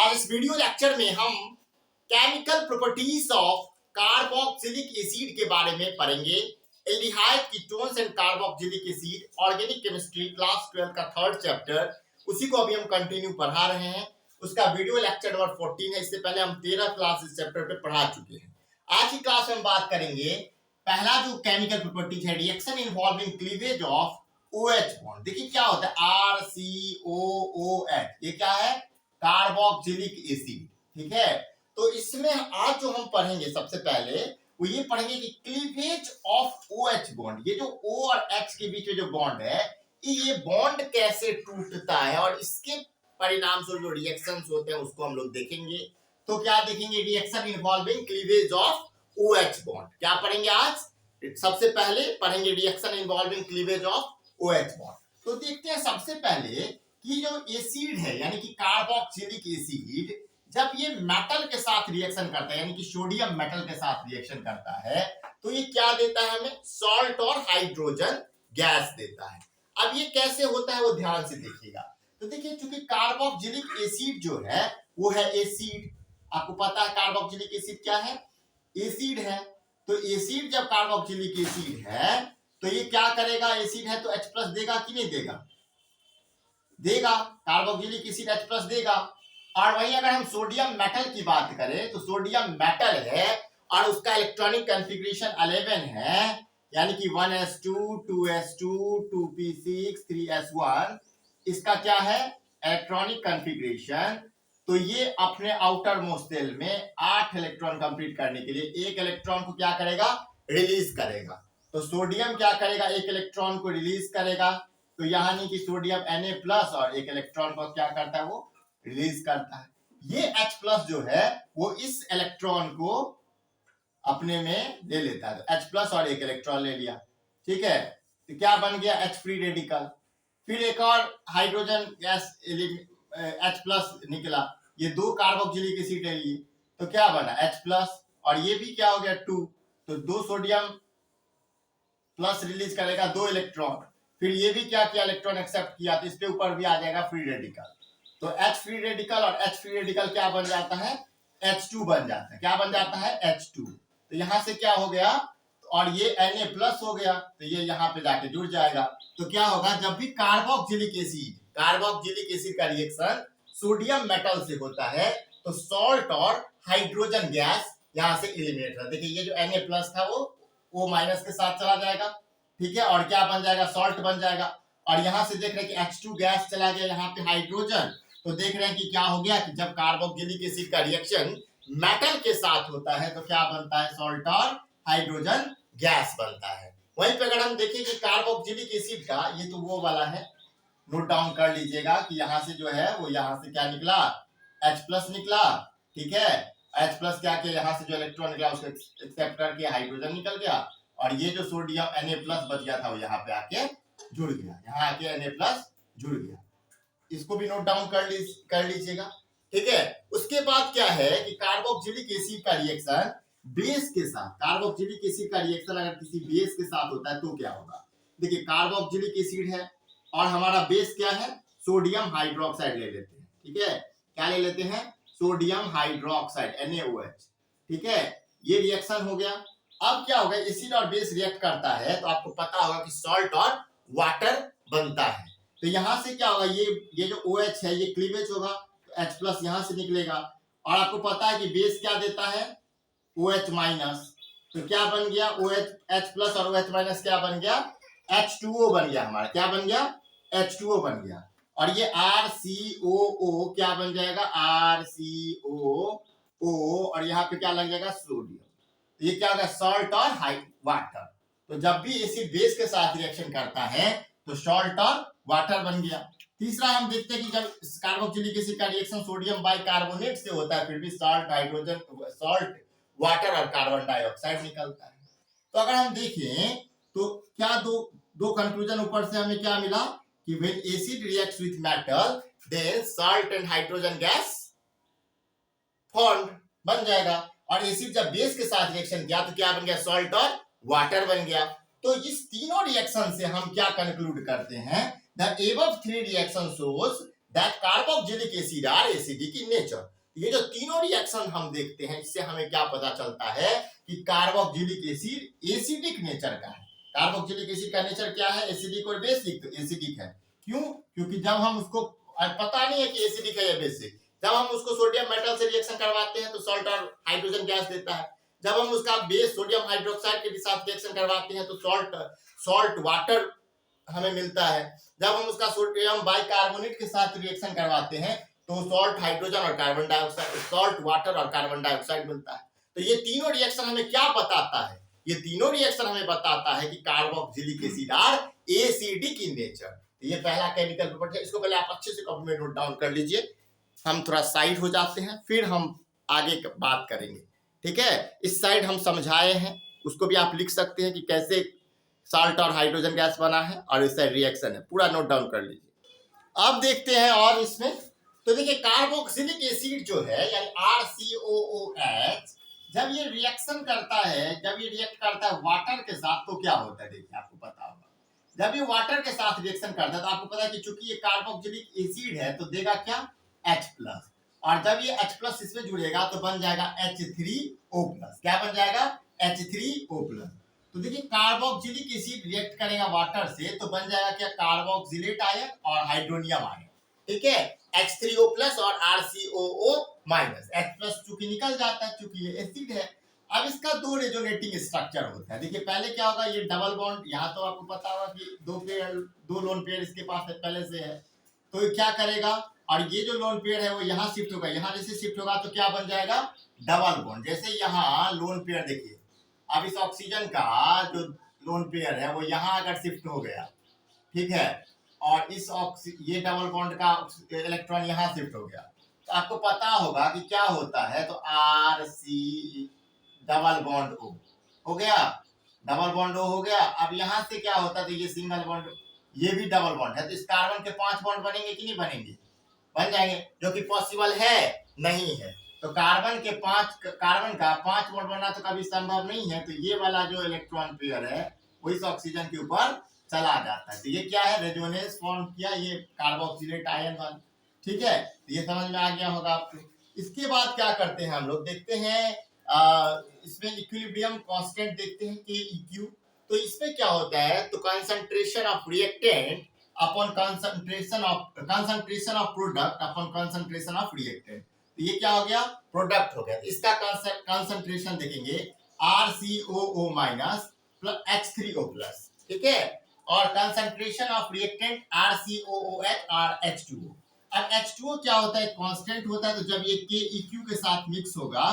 आज इस video lecture में हम chemical properties of carboxylic acid के बारे में पढ़ेंगे। Aldehyde ketones and carboxylic acid organic chemistry class 12 का थर्ड चैप्टर, उसी को अभी हम कंटिन्यू पढ़ा रहे हैं। उसका वीडियो लेक्चर नंबर 14 है। इससे पहले हम 13 क्लास इस चैप्टर पे पढ़ा चुके हैं। आज की क्लास में हम बात करेंगे पहला जो केमिकल प्रॉपर्टीज है, reaction involving cleavage of OH bond. देखिए क्या होता है RCOOH, ये क्या है? Carboxylic acid. ठीक है, तो इसमें आज जो हम पढ़ेंगे सबसे पहले वो ये पढ़ेंगे कि क्लीवेज ऑफ OH बॉन्ड, ये जो O और H के बीच में जो बॉन्ड है, ये बॉन्ड कैसे टूटता है और इसके परिणाम से जो रिएक्शंस होते हैं उसको हम लोग देखेंगे। तो क्या देखेंगे? Reaction involving cleavage of OH bond. क्या पढ़ेंगे आज? सबसे पहले पढ़ेंगे reaction involving cleavage of OH bond. तो देखते हैं सबसे पहले कि जो एसिड है यानी कि कार्बोक्सिलिक एसिड, जब ये मेटल के साथ रिएक्शन करता है यानी कि सोडियम मेटल के साथ रिएक्शन करता है तो ये क्या देता है हमें? सॉल्ट और हाइड्रोजन गैस देता है। अब ये कैसे होता है वो ध्यान से देखिएगा। तो देखिए, चूंकि कार्बोक्सिलिक एसिड जो है वो है एसिड, आपको पता है कार्बोक्सिलिक एसिड क्या है? एसिड है। तो एसिड जब कार्बोक्सिलिक एसिड है तो ये क्या करेगा? एसिड है तो H+ देगा कि नहीं देगा? देगा। कार्बोक्सिलिक एसिड H+ देगा। और वहीं अगर हम सोडियम मेटल की बात करें तो सोडियम मेटल है और उसका इलेक्ट्रॉनिक कॉन्फ़िगरेशन 11 है, यानी कि 1s2 2s2 2p6 3s1। इसका क्या है? Electronic configuration. तो ये अपने आउटर मोस्ट शेल में 8 इलेक्ट्रॉन कंप्लीट करने के लिए एक इलेक्ट्रॉन को क्या करेगा? रिलीज करेगा। तो सोडियम क्या करेगा? एक इलेक्ट्रॉन को रिलीज करेगा। तो यहाँ नहीं कि सोडियम Na+ और एक इलेक्ट्रॉन को क्या करता है? वो रिलीज करता है। ये H+ जो है वो इस इलेक्ट्रॉन को अपने में ले लेता है। तो H+ और एक इलेक्ट्रॉन ले लिया। ठीक है, तो क्या बन गया? H free radical. फिर एक और हाइड्रोजन गैस H+ निकला। ये दो कार्बोक्सिलिक एसिड है ये, तो क्या बना? H+ और ये भी क्या हो गया? 2। तो 2 सोडियम प्लस रिलीज करेगा 2 इलेक्ट्रॉन। फिर ये भी क्या किया? इलेक्ट्रॉन एक्सेप्ट किया, तो इसके ऊपर भी आ जाएगा फ्री रेडिकल। तो H फ्री रेडिकल और H फ्री रेडिकल क्या बन जाता है? H2 बन जाता है। क्या बन जाता है? H2। तो यहां से क्या हो गया? और ये Na+ हो गया, तो ये यहाँ पे जाके जुड़ जाएगा। तो क्या होगा? जब भी कार्बोक्सिलिक एसिड का रिएक्शन सोडियम मेटल से होता है तो सॉल्ट और हाइड्रोजन गैस यहां से एलिमिनेट होता है। देखिए, ये जो Na+ था वो O- के साथ चला जाएगा। ठीक है, और क्या बन जाएगा? सॉल्ट बन जाएगा। और यहां से देख रहे हैं कि H2 गैस चला गया यहाँ पे हाइड्रोजन। तो देख रहे हैं कि क्या हो गया कि जब कार्बोक्सिलिक एसिड का रिएक्शन मेटल के साथ होता है तो क्या बनता है? सॉल्ट और हाइड्रोजन गैस बनता है। वहीं पे अगर हम देखें कि कार्बोक्सिलिक एसिड का ये तो वो वाला है, नोट डाउन कर लीजिएगा कि यहाँ से जो है वो यहाँ से क्या निकला? H+ निकला। ठीक है, H+ क्या किया? यहाँ से जो इलेक्ट्रॉन निकला उसको एक्सेप्ट करके हाइड्रोजन निकल गया और ये जो सोडियम Na+ बच गया था वो यहाँ पे आके जुड़ गया। यहाँ आके Na+ जुड़ गया। इसको भी नोट डाउन कर लीजिएगा। ठीक है, उसके बाद क्या है कि कार्बोक्सिलिक एसिड का रिएक्शन बेस के साथ, कार्बोक्सिलिक एसिड का रिएक्शन अगर किसी बेस के साथ होता है तो क्या होगा? देखिए, कार्बोक्सिलिक एसिड है और हमारा बेस क्या है? सोडियम हाइड्रोक्साइड ले लेते हैं। ठीक है, क्या ले लेते हैं? Sodium hydroxide NaOH। ठीक है, ये रिएक्शन हो गया। अब क्या होगा? एसिड और बेस रिएक्ट करता है तो आपको पता होगा कि सॉल्ट और वाटर बनता है। तो यहां से क्या होगा? ये जो OH है ये क्लीवेज होगा, तो H+ यहां से निकलेगा। और आपको पता है कि बेस क्या देता है? OH-। तो क्या बन गया? H+ और OH- क्या बन गया? H2O बन गया हमारा। क्या बन गया? H2O बन गया। और ये RCOO क्या बन जाएगा? RCOO और यहाँ पे क्या लग जाएगा? सोडियम। तो ये क्या होगा? सॉल्ट और वाटर। तो जब भी एसिड बेस के साथ रिएक्शन करता है तो सॉल्ट और वाटर बन गया। तीसरा हम देखते हैं कि जब कार्बोक्सिलिक एसिड का रिएक्शन सोडियम बाइकार्बोनेट से होता है फिर भी सॉल्ट वाटर और कार्बन डाइऑक्साइड निकलता है। तो अगर हम देखें तो क्या दो कंक्लूजन ऊपर से हमें क्या मिला कि when acid reacts with metal then salt and hydrogen gas formed बन जाएगा। और एसिड जब बेस के साथ रिएक्शन किया तो क्या बन गया? सॉल्ट और वाटर बन गया। तो इस तीनों रिएक्शन से हम क्या कंक्लूड करते हैं? The above 3 reactions shows that carboxylic acid are acidic in nature। ये जो तीनों रिएक्शन हम देखते हैं, इससे हमें क्या पता चलता है कि कार्बोक्जिलिक एसिड एसिडिक नेचर का है। कार्बोक्जिलिक एसिड का नेचर क्या है? एसिडिक और बेसिक। तो एसिडिक है। क्यों? क्योंकि जब हम उसको पता नहीं है कि एसिडिक है या बेसिक, जब हम उसको सोडियम मेटल से रिएक्शन करवाते हैं तो सॉल्ट और हाइड्रोजन गैस देता है। जब हम उसका बेस सोडियम हाइड्रोक्साइड के साथ रिएक्शन करवाते हैं तो सॉल्ट वाटर हमें मिलता है। जब हम उसका सोडियम बाइकार्बोनेट के साथ रिएक्शन करवाते हैं तो सॉल्ट हाइड्रोजन और कार्बन डाइऑक्साइड, सॉल्ट वाटर और कार्बन डाइऑक्साइड मिलता है। तो ये तीनों रिएक्शन हमें क्या बताता है? ये तीनों रिएक्शन हमें बताता है कि carboxylic acid are acidic in nature. ये पहला केमिकल प्रॉपर्टी है, इसको पहले आप अच्छे से कॉपी में नोट डाउन कर लीजिए। हम थोड़ा साइड हो जाते हैं, फिर हम आगे बात करेंगे। ठीक है, इस साइड हम समझाए हैं, उसको भी आप लिख सकते हैं कि कैसे साल्ट और हाइड्रोजन गैस बना है और इस साइड रिएक्शन है, पूरा नोट डाउन कर लीजिए। अब देखते हैं और इसमें, तो देखिए कार्बोक्सिलिक एसिड जो है यानी RCOOH, जब ये रिएक्शन करता है, जब ये रिएक्ट करता है वाटर के साथ तो क्या होता है? देखिए आपको पता होगा, जब ये वाटर के साथ रिएक्शन करता है तो आपको पता है कि चूंकि ये कार्बोक्सिलिक एसिड है तो देगा क्या? H+, और जब ये H+ इसमें जुड़ेगा तो बन जाएगा H3O+। क्या बन जाएगा? H3O+। तो देखिए कार्बोक्सिलिक एसिड रिएक्ट करेगा वाटर से तो बन जाएगा क्या? कार्बोक्सिलेट आयन और हाइड्रोनियम आयन। ठीक है, H3O+ और RCOO-। H+ चूंकि निकल जाता है चूंकि ये एसिड है। अब इसका दो रेजोनेटिंग स्ट्रक्चर होता है। देखिए पहले क्या होगा, ये डबल बॉन्ड, यहाँ तो आपको पता होगा कि दो लोन पेयर इसके पास पहले से है, तो ये क्या करेगा, और ये जो लोन पेयर है वो यहाँ शिफ्ट होगा, यहाँ जैसे शिफ्ट होगा तो क्या बन जाएगा? Double bond. जैसे यहाँ लोन पेयर देखिए, अब इस ऑक्सीजन का जो लोन पेयर है वो यहाँ अगर शिफ्ट हो गया, ठीक है, और इस ये डबल बॉन्ड का इलेक्ट्रॉन यहाँ शिफ्ट हो गया, तो आपको पता होगा कि क्या होता है, तो RC डबल बॉन्ड O हो गया, डबल बॉन्ड O हो गया। अब यहाँ से क्या होता है, तो ये सिंगल बॉन्ड, ये भी डबल बॉन्ड है, तो इस कार्बन के 5 बॉन्ड बनेंगे कि नहीं बनेंगे? बन जाएंगे, जो कि पॉसिबल है नहीं है। तो कार्बन का 5 बॉन्ड बनना तो कभी संभव नहीं है, तो ये वाला जो इलेक्ट्रॉन पेयर है वो इस ऑक्सीजन के ऊपर चला जाता है। तो ये क्या है? रेजोनेंस फॉर्म किया ये कार्बोक्सिलेट आयन वाला। ठीक है, तो ये समझ में आ गया होगा आपको। इसके बाद क्या करते हैं हम लोग, देखते हैं इसमें इक्विलिब्रियम कांस्टेंट देखते हैं KEQ। तो इसमें क्या होता है, तो concentration of reactant upon concentration of product upon concentration of reactant. तो ये क्या हो गया? प्रोडक्ट हो गया। इसका कंसंट्रेशन देखेंगे RCOO- प्लस H3O+। ठीक है, और कंसंट्रेशन ऑफ रिएक्टेंट RCOOH और H2O। अब H2O क्या होता है? कांस्टेंट होता है, तो जब ये KEQ के साथ मिक्स होगा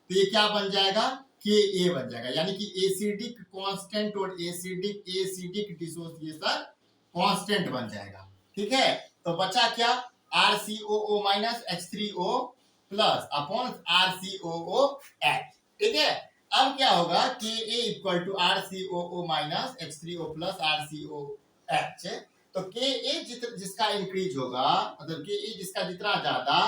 तो ये क्या बन जाएगा? Ka बन जाएगा, यानी कि एसिडिक कांस्टेंट और एसिडिक डिसोसिएशन कांस्टेंट बन जाएगा। ठीक है, तो बचा क्या? RCOO- H3O+ upon RCOOH। ठीक है, अब क्या होगा? Ka equal to RCOO- H3O+ RCOH। तो Ka जिसका इंक्रीज होगा, मतलब Ka जिसका जितना ज्यादा,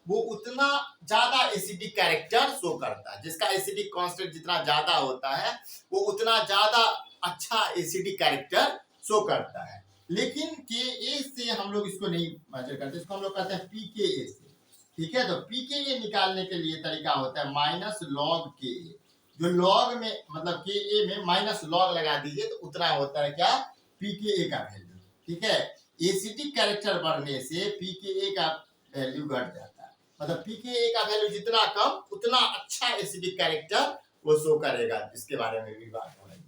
वो उतना ज्यादा एसिडिक कैरेक्टर शो करता है। जिसका एसिडिक कांस्टेंट जितना ज्यादा होता है वो उतना ज्यादा अच्छा एसिडिक कैरेक्टर शो करता है। लेकिन Ka से हम लोग इसको नहीं मेजर करते, इसको हम लोग कहते हैं pKa से। ठीक है, तो pKa निकालने के लिए तरीका होता है -log Ka। जो लॉग में मतलब Ka में माइनस लॉग लगा दीजिए तो उतना होता है क्या? pKa का वैल्यू। ठीक है, एसिडिक कैरेक्टर बढ़ने से pKa का वैल्यू घट जाता है, मतलब pKa का वैल्यू जितना कम उतना अच्छा एसिडिक कैरेक्टर वो शो करेगा, जिसके बारे में भी बात हो रही है।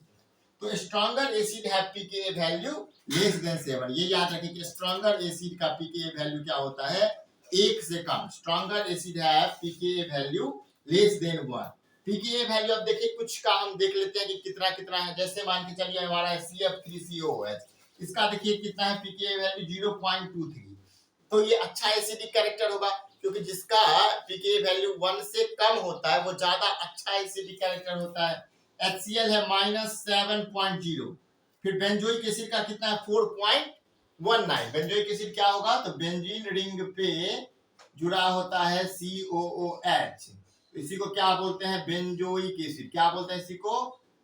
तो स्ट्रॉन्गर एसिड है pKa वैल्यू लेस देन 7। ये याद रखिए कि स्ट्रॉन्गर एसिड का pKa वैल्यू क्या होता है? 1 से कम। स्ट्रॉन्गर एसिड है pKa value less than 1। pKa value अब देखिए कुछ का हम देख लेते हैं कि कितना कितना है। जैसे मान के चलिए हमारा CF3COOH, इसका देखिए कितना है pKa वैल्यू 0.23। तो ये अच्छा एसिडिक कैरेक्टर होगा, क्योंकि जिसका pKa वैल्यू 1 से कम होता है वो ज्यादा अच्छा एसिडिक कैरेक्टर होता है। HCl है -7.0। फिर बेंजोइक एसिड का कितना है? 4.19। बेंजोइक एसिड क्या होगा? तो बेंजीन रिंग पे जुड़ा होता है COOH, इसी को क्या बोलते हैं? Benzoic acid. क्या बोलते हैं इसी को?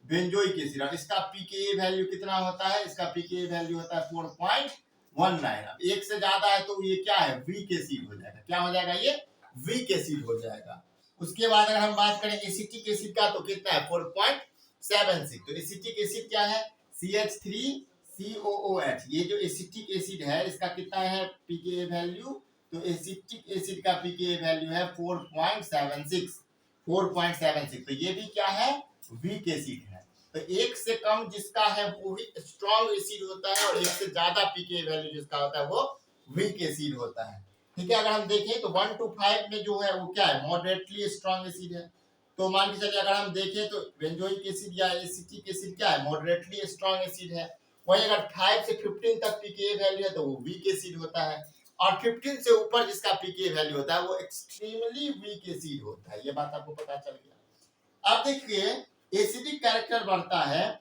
Benzoic acid. और इसका pKa वैल्यू कितना होता है? इसका pKa वैल्यू होता है 4.19। अब 1 से ज्यादा है तो ये क्या है? वीक एसिड हो जाएगा। क्या हो जाएगा? ये वीक एसिड हो जाएगा। उसके बाद अगर हम बात करें एसिटिक एसिड का तो कितना है 4.76। तो एसिटिक एसिड क्या है CH3COOH। ये जो एसिटिक एसिड है इसका कितना है pKa वैल्यू, तो एसिटिक एसिड का pKa वैल्यू है 4.76। 4.76 तो ये भी क्या है वीक एसिड है। तो एक से कम जिसका है वो भी स्ट्रॉन्ग एसिड होता है और एक से ज्यादा pKa वैल्यू जिसका होता है वो वीक एसिड होता है। ठीक है, अगर हम देखें तो 1 to 5 में जो है वो क्या है मॉडरेटली स्ट्रॉन्ग एसिड है। तो मान के चलिए अगर हम देखें तो बेंजोइक एसिड या एसिटिक एसिड क्या है मॉडरेटली स्ट्रॉन्ग एसिड है। वही अगर 5 से 15 तक pKa वैल्यू है तो वो वीक एसिड होता है, और 15 से ऊपर जिसका pKa वैल्यू होता है वो एक्सट्रीमली वीक एसिड होता है। ये बात आपको पता चल गया। अब देखिए एसिडिक कैरेक्टर बढ़ता है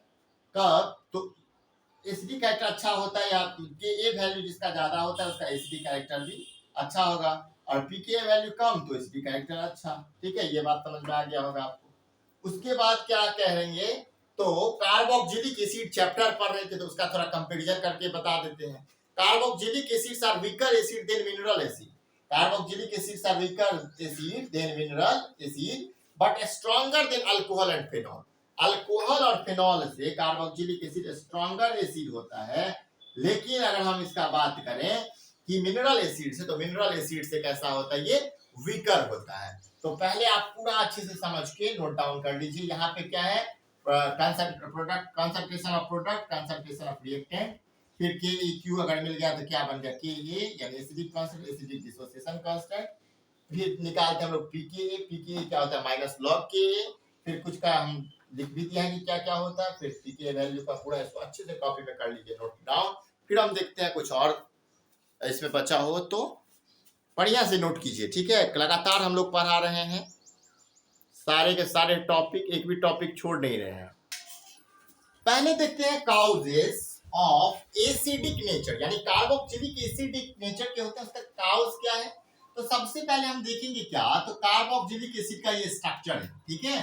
कब, तो एसिडिक कैरेक्टर अच्छा होता है या pKa वैल्यू जिसका ज्यादा होता है उसका एसिडिक कैरेक्टर भी अच्छा होगा, और pKa वैल्यू कम तो एसिडिक कैरेक्टर अच्छा। ठीक है, ये बात समझ में आ गया होगा आपको। उसके बाद क्या कहेंगे, तो कार्बोक्जिलिक एसिड चैप्टर पढ़ रहे थे तो उसका थोड़ा कंपैरिजन करके बता देते हैं। Carboxylic acids are weaker acid than mineral acid. Carboxylic acids are weaker acid than mineral acid but stronger than alcohol and phenol. Alcohol और फेनॉल से कार्बोक्जिलिक एसिड स्ट्रॉन्गर एसिड होता है, लेकिन अगर हम इसका बात करें कि मिनरल एसिड से, तो मिनरल एसिड से कैसा होता है ये वीकर होता है। तो पहले आप पूरा अच्छे से समझ के नोट डाउन कर लीजिए। यहाँ पे क्या है concentration of product, concentration of reactant, फिर KeQ अगर मिल गया तो क्या बन गया Ka यानी acidic constant, acidic dissociation constant. फिर निकालते हम लोग pKa क्या होता है माइनस लॉग Ka। फिर कुछ का हम लिख भी दिया है कि क्या क्या होता है। फिर pKa वैल्यू का पूरा इसको अच्छे से कॉपी में कर लीजिए नोट डाउन। फिर हम देखते हैं कुछ और इसमें बचा हो तो बढ़िया से नोट कीजिए। ठीक है, लगातार हम लोग पढ़ा रहे हैं, सारे के सारे टॉपिक, एक भी टॉपिक छोड़ नहीं रहे हैं। पहले देखते हैं काउजेस ऑफ एसिडिक नेचर, यानी कार्बोक्जिलिक एसिडिक नेचर के होते हैं उसका काउज क्या है। तो सबसे पहले हम देखेंगे क्या, तो कार्बोक्जिलिक एसिड का ये स्ट्रक्चर है। ठीक है,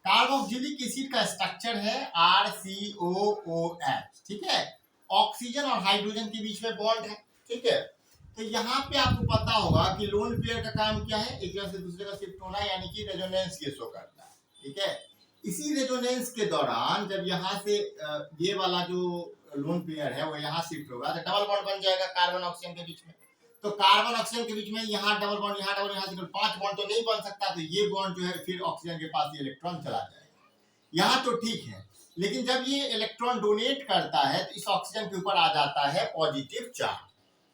कार्बोक्जिलिक एसिड का स्ट्रक्चर है RCOOH। ठीक है, ऑक्सीजन और हाइड्रोजन के बीच में बॉन्ड है। ठीक है, तो यहाँ पे आपको पता होगा कि लोन पेयर का काम क्या है, एक जगह से दूसरे का शिफ्ट होना, यानी कि रेजोनेंस के शो करता है। ठीक है, इसी रेजोनेंस के दौरान जब यहाँ से ये वाला जो लोन पेयर है वो यहाँ शिफ्ट होगा तो डबल बॉन्ड बन जाएगा कार्बन ऑक्सीजन के बीच में। तो कार्बन ऑक्सीजन के बीच में यहाँ डबल बॉन्ड, यहाँ डबल, यहाँ से 5 बॉन्ड तो नहीं बन सकता, तो ये बॉन्ड जो है फिर ऑक्सीजन के पास ये इलेक्ट्रॉन चला जाएगा। यहाँ तो ठीक है, लेकिन जब ये इलेक्ट्रॉन डोनेट करता है तो इस ऑक्सीजन के ऊपर आ जाता है पॉजिटिव चार्ज।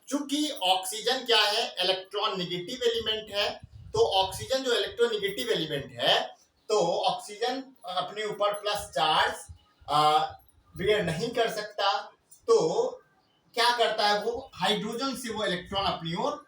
चूंकि ऑक्सीजन क्या है इलेक्ट्रॉन नेगेटिव एलिमेंट है, तो ऑक्सीजन जो इलेक्ट्रॉन नेगेटिव एलिमेंट है तो ऑक्सीजन अपने ऊपर प्लस चार्ज बियर नहीं कर सकता। तो क्या करता है वो हाइड्रोजन से वो इलेक्ट्रॉन अपनी ओर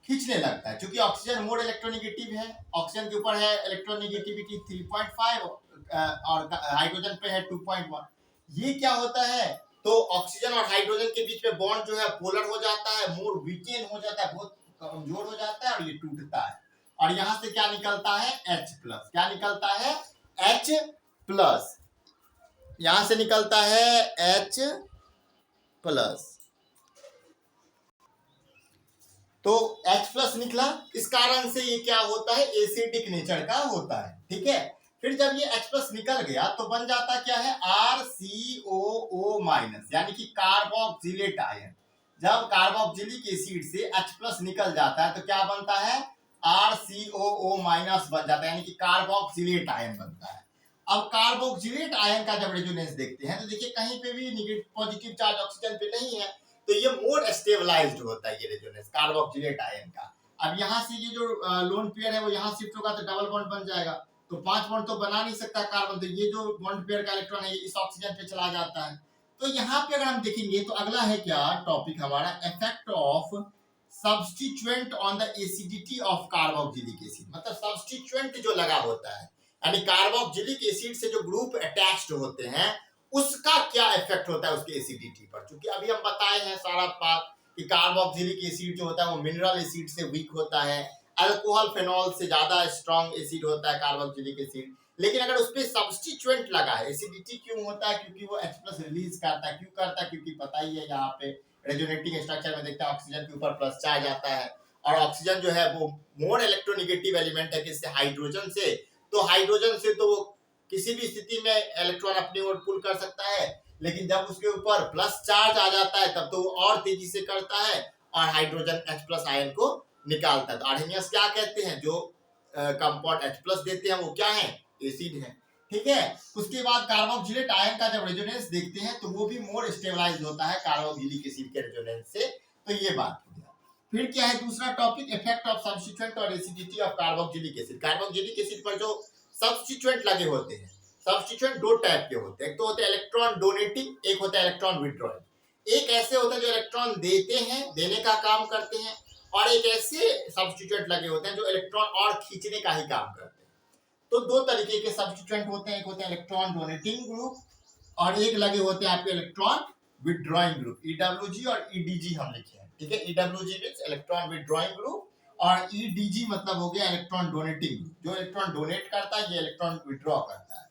खींचने लगता है। क्योंकि ऑक्सीजन मोर इलेक्ट्रोनेगेटिव है, ऑक्सीजन के ऊपर है इलेक्ट्रॉन नेगेटिविटी 3.5 और हाइड्रोजन पे है 2.1। ये क्या होता है, तो ऑक्सीजन और हाइड्रोजन के बीच में बॉन्ड जो है पोलर हो जाता है, मोर वीकेन हो जाता है, बहुत कमजोर हो जाता है और ये टूटता है। और यहां से क्या निकलता है H+। क्या निकलता है H+। यहां से निकलता है H+। तो H+ निकला, इस कारण से ये क्या होता है एसिडिक नेचर का होता है। ठीक है, फिर जब ये H+ निकल गया तो बन जाता क्या है RCOO-, यानी कि कार्बोक्जिलेट आयन। जब कार्बोक्जिलिक एसिड से H+ निकल जाता है तो क्या बनता है RCOO- बन जाता है, यानी कि कार्बोक्जिलेट आयन बनता है। अब कार्बोक्जिलेट आयन का जब रेजोनेंस देखते हैं तो देखिए कहीं पे भी नेगेटिव पॉजिटिव चार्ज ऑक्सीजन पे नहीं है, तो ये मोर स्टेबलाइज्ड होता है ये रेजोनेंस कार्बोक्जिलेट आयन का। अब यहाँ से ये जो लोन पेयर है वो यहाँ शिफ्ट होगा तो डबल बॉन्ड बन जाएगा, तो 5 बॉन्ड तो बना नहीं सकता कार्बन, तो ये जो बॉन्ड पेयर का इलेक्ट्रॉन है इस ऑक्सीजन पे चला जाता है। तो यहाँ पे अगर हम देखेंगे तो अगला है क्या टॉपिक हमारा effect of substituent on the acidity of carboxylic acid. मतलब सब्स्टिट्यूएंट जो लगा होता है, यानी कार्बोक्जिलिक एसिड से जो ग्रुप अटैच्ड होते हैं उसका क्या इफेक्ट होता है उसके एसिडिटी पर। क्योंकि अभी हम बताए हैं सारा बात कि कार्बोक्जिलिक एसिड जो होता है वो मिनरल एसिड से वीक होता है, अल्कोहल फेनॉल से ज्यादा स्ट्रॉन्ग एसिड होता है कार्बोक्जिलिक एसिड। लेकिन अगर उस पर सब्स्टिट्यूएंट लगा है, एसिडिटी क्यों होता है, क्योंकि वो H+ रिलीज करता है। क्यों करता है, क्योंकि पता ही है यहाँ पे रेजोनेटिंग स्ट्रक्चर में देखते हैं ऑक्सीजन के ऊपर प्लस चार्ज आता है और ऑक्सीजन जो है वो मोर इलेक्ट्रोनेगेटिव एलिमेंट है किससे, हाइड्रोजन से। तो हाइड्रोजन से तो वो किसी भी स्थिति में इलेक्ट्रॉन अपनी ओर पुल कर सकता है, लेकिन जब उसके ऊपर प्लस चार्ज आ जाता है तब तो वो और तेजी से करता है और हाइड्रोजन H+ आयन को निकालता है। तो आर्हेनियस क्या कहते हैं, जो कंपाउंड H+ देते हैं वो क्या है, एसिड है। ठीक है। उसके बाद कार्बोक्सिलेट आयन का जब रेजोनेंस देखते हैं तो वो भी मोर स्टेबलाइज होता है कार्बोक्सिलिक एसिड के रेजोनेंस से। तो ये बात हो गया। फिर क्या है दूसरा टॉपिक, इफेक्ट ऑफ सब्स्टिट्यूएंट और acidity of carboxylic acid. Carboxylic acid पर जो सब्स्टिट्यूएंट लगे होते हैं, सब्स्टिट्यूएंट दो टाइप के होते हैं, एक तो होते हैं इलेक्ट्रॉन डोनेटिंग, एक होता है इलेक्ट्रॉन विथड्रॉइंग। एक ऐसे होते हैं जो इलेक्ट्रॉन देते हैं, देने का काम करते हैं, और एक ऐसे सब्स्टिट्यूएंट लगे होते हैं जो इलेक्ट्रॉन और खींचने का ही काम करते हैं। तो दो तरीके के सब्स्टिट्यूएंट होते हैं, एक होते हैं इलेक्ट्रॉन डोनेटिंग ग्रुप और एक लगे होते हैं आपके इलेक्ट्रॉन विथड्रॉइंग ग्रुप, EWG और EDG हम लिखे हैं। ठीक है, EWG means electron withdrawing group और EDG मतलब हो गया इलेक्ट्रॉन डोनेटिंग ग्रुप। जो इलेक्ट्रॉन डोनेट करता है ये इलेक्ट्रॉन विथड्रॉ करता है।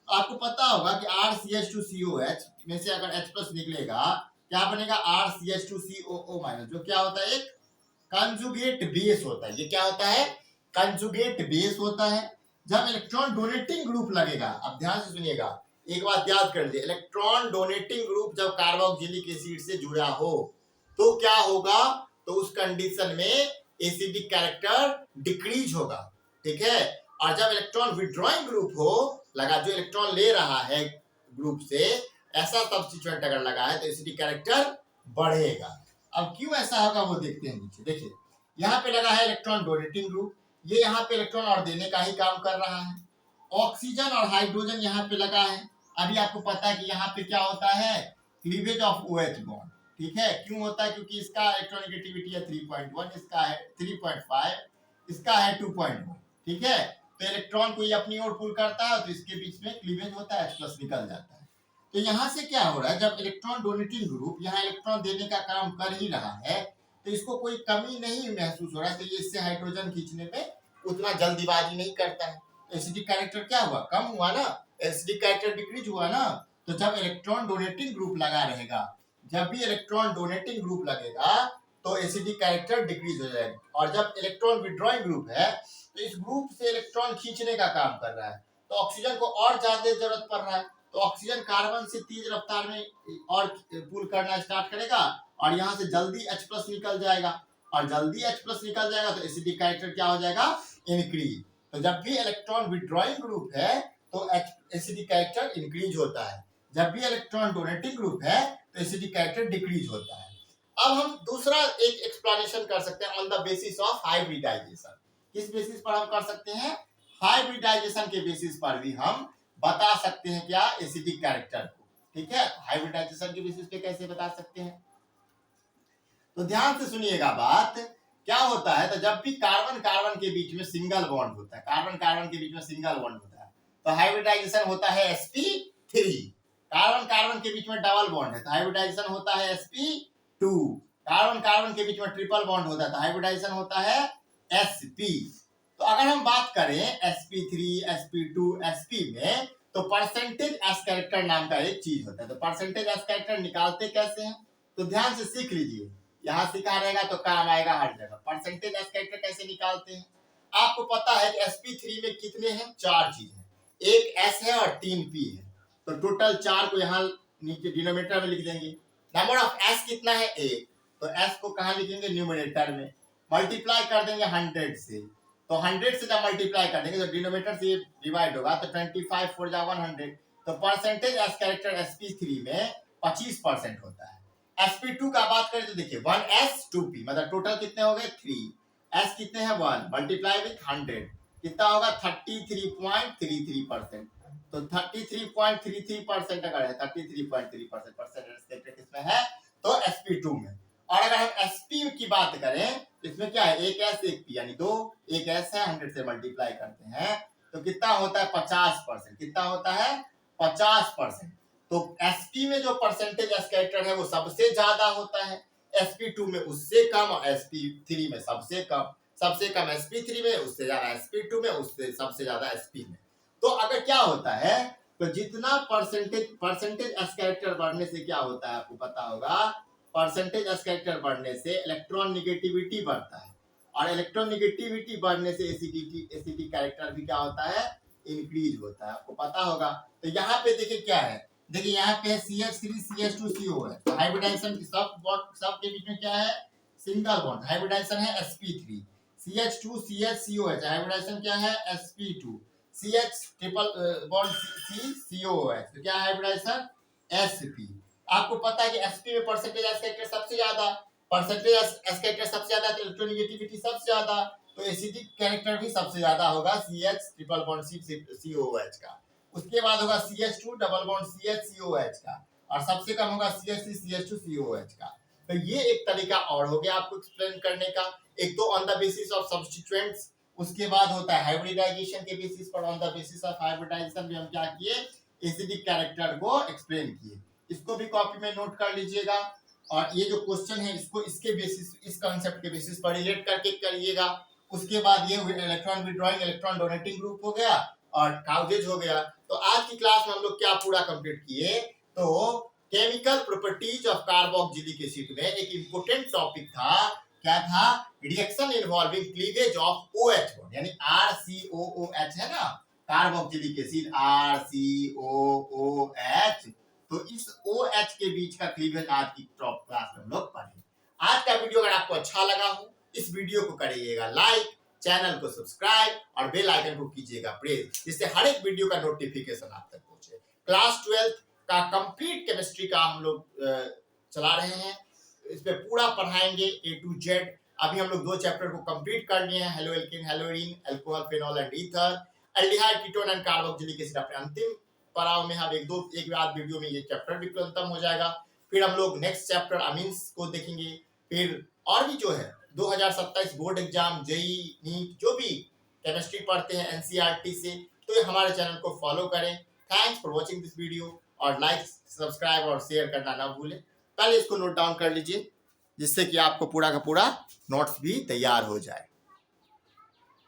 आपको पता होगा कि RCH2COH में से अगर H+ निकलेगा क्या बनेगा, RCH2COO-, जो क्या होता है, एक कंजुगेट बेस होता है। ये क्या होता है, कंजुगेट बेस होता है। जब इलेक्ट्रॉन डोनेटिंग ग्रुप लगेगा, अब ध्यान से सुनिएगा, एक बात याद कर लीजिए, इलेक्ट्रॉन डोनेटिंग ग्रुप जब कार्बोक्सिलिक एसिड से जुड़ा हो तो क्या होगा, तो उस कंडीशन में एसिडिक कैरेक्टर डिक्रीज होगा। ठीक है। और जब इलेक्ट्रॉन विथड्रॉइंग ग्रुप हो लगा, जो इलेक्ट्रॉन ले रहा है ग्रुप से, ऐसा सब्स्टिट्यूएंट अगर लगा है तो एसिडिक कैरेक्टर बढ़ेगा। अब क्यों ऐसा होगा वो देखते हैं नीचे। देखिए यहाँ पे लगा है इलेक्ट्रॉन डोनेटिंग ग्रुप, ये यहाँ पे इलेक्ट्रॉन और देने का ही काम कर रहा है। ऑक्सीजन और हाइड्रोजन यहाँ पे लगा है। अभी आपको पता है कि यहाँ पे क्या होता है, क्लीवेज ऑफ OH बॉन्ड। ठीक है, क्यों होता है, क्योंकि इसका इलेक्ट्रोनेगेटिविटी है 3.1, इसका है 3.5, इसका है 2.1। ठीक है, तो इलेक्ट्रॉन को ये अपनी ओर पुल करता है तो इसके बीच में क्लीवेज होता है, H+ निकल जाता है। तो यहाँ से क्या हो रहा है, जब इलेक्ट्रॉन डोनेटिंग ग्रुप यहाँ इलेक्ट्रॉन देने का काम कर ही रहा है तो इसको कोई कमी नहीं महसूस हो रहा है, तो ये इससे हाइड्रोजन खींचने में उतना जल्दीबाजी नहीं करता है। एसिडिक कैरेक्टर क्या हुआ, कम हुआ ना, एसिडिक कैरेक्टर डिक्रीज हुआ ना। तो जब इलेक्ट्रॉन डोनेटिंग ग्रुप लगा रहेगा, जब भी इलेक्ट्रॉन डोनेटिंग ग्रुप लगेगा तो एसिडिक कैरेक्टर डिक्रीज हो जाएगा। और जब इलेक्ट्रॉन विथड्रॉइंग ग्रुप है तो इस ग्रुप से इलेक्ट्रॉन खींचने का काम कर रहा है, तो ऑक्सीजन को और ज्यादा जरूरत पड़ रहा है, तो ऑक्सीजन कार्बन से तेज रफ्तार में और पुल करना स्टार्ट करेगा और यहाँ से जल्दी H+ निकल जाएगा, और जल्दी H+ निकल जाएगा तो एसिडिक कैरेक्टर क्या हो जाएगा, इंक्रीज। तो जब भी इलेक्ट्रॉन विथड्रॉइंग ग्रुप है तो एसिडिक कैरेक्टर इंक्रीज होता है, जब भी इलेक्ट्रॉन डोनेटिंग ग्रुप है तो एसिडिक कैरेक्टर डिक्रीज होता है। अब हम दूसरा एक एक्सप्लेनेशन कर सकते हैं on the basis of hybridisation. किस बेसिस पर हम कर सकते हैं, हाइब्रिडाइजेशन के बेसिस पर भी हम बता सकते हैं क्या, एसिडिक कैरेक्टर को। ठीक है, हाइब्रिडाइजेशन के बेसिस पे कैसे बता सकते हैं, तो ध्यान से सुनिएगा बात। क्या होता है, तो जब भी कार्बन कार्बन के बीच में सिंगल बॉन्ड होता है, कार्बन कार्बन के बीच में सिंगल बॉन्ड होता है तो हाइब्रिडाइजेशन होता है sp3। कार्बन कार्बन के बीच में डबल बॉन्ड है तो हाइब्रिडाइजेशन होता है sp2। कार्बन कार्बन के बीच में ट्रिपल बॉन्ड होता है तो हाइब्रिडाइजेशन होता है sp। तो अगर हम बात करें sp3, sp2, sp में, तो परसेंटेज एस कैरेक्टर नाम का एक चीज होता है। तो परसेंटेज एस कैरेक्टर निकालते कैसे हैं, तो ध्यान से सीख लीजिए, यहाँ सीखा रहेगा तो काम आएगा हर जगह। परसेंटेज एस कैरेक्टर कैसे निकालते हैं, आपको पता है कि sp3 में कितने हैं, 4 चीज है, एक s है और 3 p है, तो टोटल 4 को यहाँ नीचे डिनोमिनेटर में लिख देंगे। नंबर ऑफ s कितना है, 1, तो s को कहाँ लिखेंगे, न्यूमरेटर में, मल्टीप्लाई कर देंगे 100 से, तो 100 से जब मल्टीप्लाई कर देंगे तो डिनोमिनेटर से डिवाइड होगा तो 25 4 जा 100, तो परसेंटेज एस कैरेक्टर sp3 में 25% होता है। sp2 का बात करें तो देखिए 1s 2p, मतलब टोटल कितने हो गए 3, s कितने हैं 1, मल्टीप्लाई विथ 100 कितना होगा 33.33%। तो 33.33% अगर है 33.3% परसेंटेज किसमें है, तो sp2 में। और अगर हम sp की बात करें तो इसमें क्या है, एक s एक p यानी 2, एक s है 100 से मल्टीप्लाई करते हैं तो कितना होता है 50%, कितना होता है 50%। तो sp में जो परसेंटेज एस कैरेक्टर है वो सबसे ज्यादा होता है, sp2 में उससे कम और sp3 में सबसे कम, सबसे कम sp3 में, उससे ज्यादा sp2 में, उससे सबसे ज्यादा sp में। तो अगर क्या होता है, तो जितना परसेंटेज एस कैरेक्टर बढ़ने से क्या होता है आपको पता होगा, परसेंटेज एस कैरेक्टर बढ़ने से इलेक्ट्रॉन निगेटिविटी बढ़ता है और इलेक्ट्रोनेगेटिविटी बढ़ने से एसिडिक कैरेक्टर भी क्या होता है, इंक्रीज होता है, आपको पता होगा। तो यहाँ पे देखिए क्या है, देखिए यहाँ पे CH3 CH2CO है, तो हाइब्रिडाइजेशन सब के बीच में क्या है, सिंगल बॉन्ड, हाइब्रिडाइजेशन है sp3, CH2 CHCOH, हाइब्रिडाइजेशन क्या है sp2, CH triple bond COOH, तो क्या है हाइब्रिडाइजेशन sp। आपको पता है कि sp में परसेंटेज एस कैरेक्टर सबसे ज्यादा, परसेंटेज एस कैरेक्टर सबसे ज्यादा, तो इलेक्ट्रोनेगेटिविटी सबसे ज्यादा, तो एसिडिक कैरेक्टर भी सबसे ज्यादा होगा CH ट्रिपल बॉन्ड COOH का। उसके बाद होगा CH2 डबल बॉन्ड CHCOH का, और सबसे कम होगा CH3 CH2COH का। तो ये एक तरीका और हो गया आपको एक्सप्लेन करने का। एक तो on the basis of substituents, उसके बाद होता है हाइब्रिडाइजेशन के बेसिस पर, on the basis of hybridisation भी हम क्या किए, एसिडिक कैरेक्टर को एक्सप्लेन किए। इसको भी कॉपी में नोट कर लीजिएगा, और ये जो क्वेश्चन है इसको इसके बेसिस, इस कांसेप्ट के बेसिस पर रिलेट करके करिएगा। उसके बाद ये electron withdrawing electron donating group हो गया और काउजेज हो गया। तो आज की क्लास में हम लोग क्या पूरा कंप्लीट किए, तो chemical properties of carboxylic acid में एक इंपॉर्टेंट टॉपिक था, क्या था, reaction involving cleavage of OH bond, यानी RCOOH है ना, कार्बोक्सिलिक एसिड RCOOH, तो इस OH के बीच का क्लीवेज आज की टॉप क्लास में हम लोग पढ़े। आज का वीडियो अगर आपको अच्छा लगा हो, इस वीडियो को करिएगा लाइक, चैनल को सब्सक्राइब और बेल आइकन को कीजिएगा प्रेस, जिससे हर एक वीडियो का नोटिफिकेशन आप तक पहुंचे। क्लास 12 का कंप्लीट केमिस्ट्री का हम लोग चला रहे हैं, इस पे पूरा पढ़ाएंगे A to Z। अभी हम लोग 2 चैप्टर को कंप्लीट कर लिए हैं, halo alkane Halloween, alcohol phenol and ether, aldehyde ketone and carboxylic acid अपने अंतिम पड़ाव में। हम एक बाद वीडियो में ये चैप्टर भी खत्म हो जाएगा। फिर हम लोग नेक्स्ट चैप्टर अमीन्स को देखेंगे। फिर और भी जो है 2027 बोर्ड एग्जाम, जेई, नीट, जो भी केमिस्ट्री पढ़ते हैं NCERT से, तो ये हमारे चैनल को फॉलो करें। Thanks for watching this video, और लाइक, सब्सक्राइब और शेयर करना ना भूलें। पहले इसको नोट डाउन कर लीजिए, जिससे कि आपको पूरा का पूरा नोट्स भी तैयार हो जाए।